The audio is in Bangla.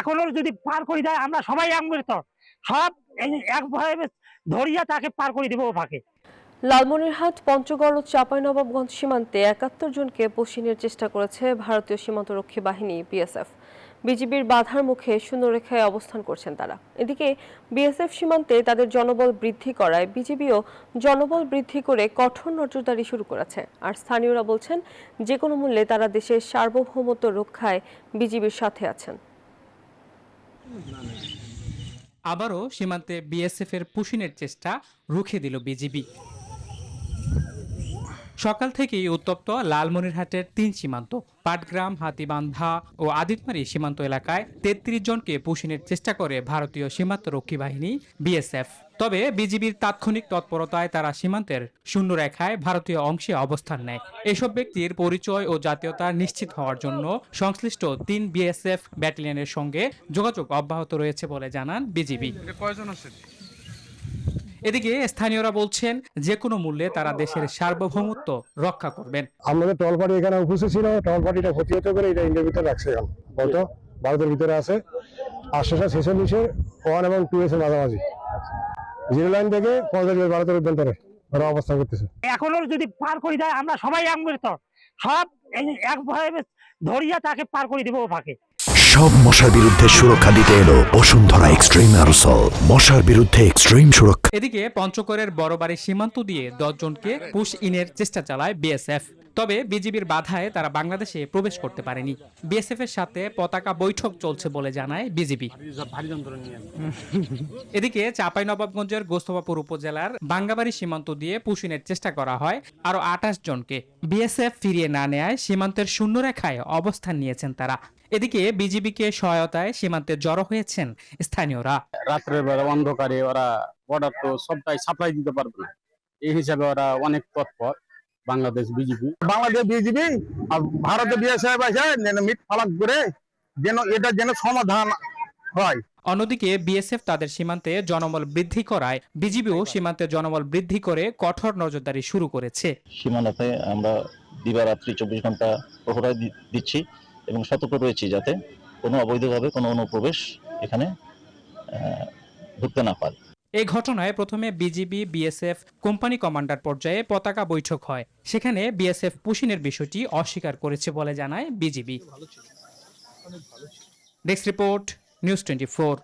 এখনো যদি পার করে দেয় আমরা সবাই একমৃত সব একভাবে ধরিয়া তাকে পার করে দেবো ফাঁকে। লালমনিরহাট, পঞ্চগড় ও চাঁপাইনবাবগঞ্জ সীমান্তে ৭১ জনকে পশ্চিমের চেষ্টা করেছে ভারতীয় সীমান্তরক্ষী বাহিনী বিএসএফ। বিজিবির বাধার মুখে শূন্যরেখায় অবস্থান করছেন তারা। এদিকে বিএসএফ সীমান্তে তাদের জনবল বৃদ্ধি করায় বিজিবিও জনবল বৃদ্ধি করে কঠোর নজরদারি শুরু করেছে। আর স্থানীয়রা বলছেন, যে কোনো মূল্যে তারা দেশের সার্বভৌমত্ব রক্ষায় বিজিবির সাথে আছেন। আবারও সীমান্তে বিএসএফ এর পুশিনের চেষ্টা রুখে দিল বিজিবি। সকাল থেকেই উত্তপ্ত লালমনিরহাটের ৩ সীমান্ত। পাটগ্রাম, হাতিবান্ধা ও আদিতমারি সীমান্ত এলাকায় ৩৩ জনকে পুশিনের চেষ্টা করে ভারতীয় সীমান্তরক্ষী বাহিনী বিএসএফ। তবে বিজিবির তাৎক্ষণিক তৎপরতায় তারা সীমান্তের শূন্যরেখায় ভারতীয় অংশে অবস্থান নেয়। এসব ব্যক্তির পরিচয় ও জাতীয়তা নিশ্চিত হওয়ার জন্য সংশ্লিষ্ট ৩ বিএসএফ ব্যাটালিয়নের সঙ্গে যোগাযোগ অব্যাহত রয়েছে বলে জানান বিজিবি। এদিকে স্থানীয়রা বলছেন, যে কোনো মূল্যে তারা দেশের সার্বভৌমত্ব রক্ষা করবেন। আমাদের টল পার্টি এখানে উপস্থিত ছিল, টল পার্টিটা প্রতিহত করে এটা ইন্ডিয়ার ভিতরে রাখছে। এখন কত ভারতের ভিতরে আছে 846 1 এবং 2 এর মাঝামাঝি, জিরো লাইন থেকে 50 ভারতের অভ্যন্তরে ওরা অবস্থান করতেছে। এখনো যদি পার করে দেয় আমরা সবাই একমৃত সব একভাবে ধরিয়া তাকে পার করে দেবো ফাঁকে। সব মশার বিরুদ্ধে সুরক্ষা দিতে এলো বসুন্ধরা এক্সট্রিম অ্যারোসল, মশার বিরুদ্ধে এক্সট্রিম সুরক্ষা। এদিকে পঞ্চগড়ের বড়বাড়ি সীমান্ত দিয়ে 10 জনকে পুশ ইনের চেষ্টা চালায় বিএসএফ। তবে বিজিবির বাধায় তারা বাংলাদেশে প্রবেশ করতে পারেনি। বিএসএফ এর সাথে পতাকা বৈঠক চলছে বলে জানায় বিজিবি। এদিকে চাঁপাইনবাবগঞ্জের গোস্তফাপুর উপজেলার বাঙ্গাবাড়ি সীমান্ত দিয়ে পুশিনের চেষ্টা করা হয় আরো 28 জনকে। বিএসএফ ফিরিয়ে না নেয় সীমান্তের শূন্যরেখায় অবস্থান নিয়েছেন তারা। এদিকে বিজিবিকে সহায়তায় সীমান্তে জড়ো হয়েছেন স্থানীয়রা। রাত্রের বেলা অন্ধকারে ওরা বর্ডার তো সবটাই সাপ্লাই দিতে পারবে না, এই হিসাবে ওরা অনেক তৎপর। বাংলাদেশ বিজিবি আর ভারতে বিএসএফ মিট ফালাক করে এটা যেন সমাধান হয়। অন্যদিকে বিএসএফ তাদের সীমান্তে জনবল বৃদ্ধি করায় বিজিবিও সীমান্তে জনবল বৃদ্ধি করে কঠোর নজরদারি শুরু করেছে। সীমানাতে আমরা দিবারাত্রি 24 ঘন্টা প্রহরা দিচ্ছি এবং সতর্ক রয়েছি যাতে কোনো অবৈধভাবে কোনো অনুপ্রবেশ এখানে ঢুকতে না পারে। এই ঘটনায় প্রথমে বিজিবি বিএসএফ কোম্পানি কমান্ডার পর্যায়ে পতাকা বৈঠক হয়। সেখানে বিএসএফ পুশিনের বিষয়টি অস্বীকার করেছে বলে জানায় বিজিবি। Desk report, news 24।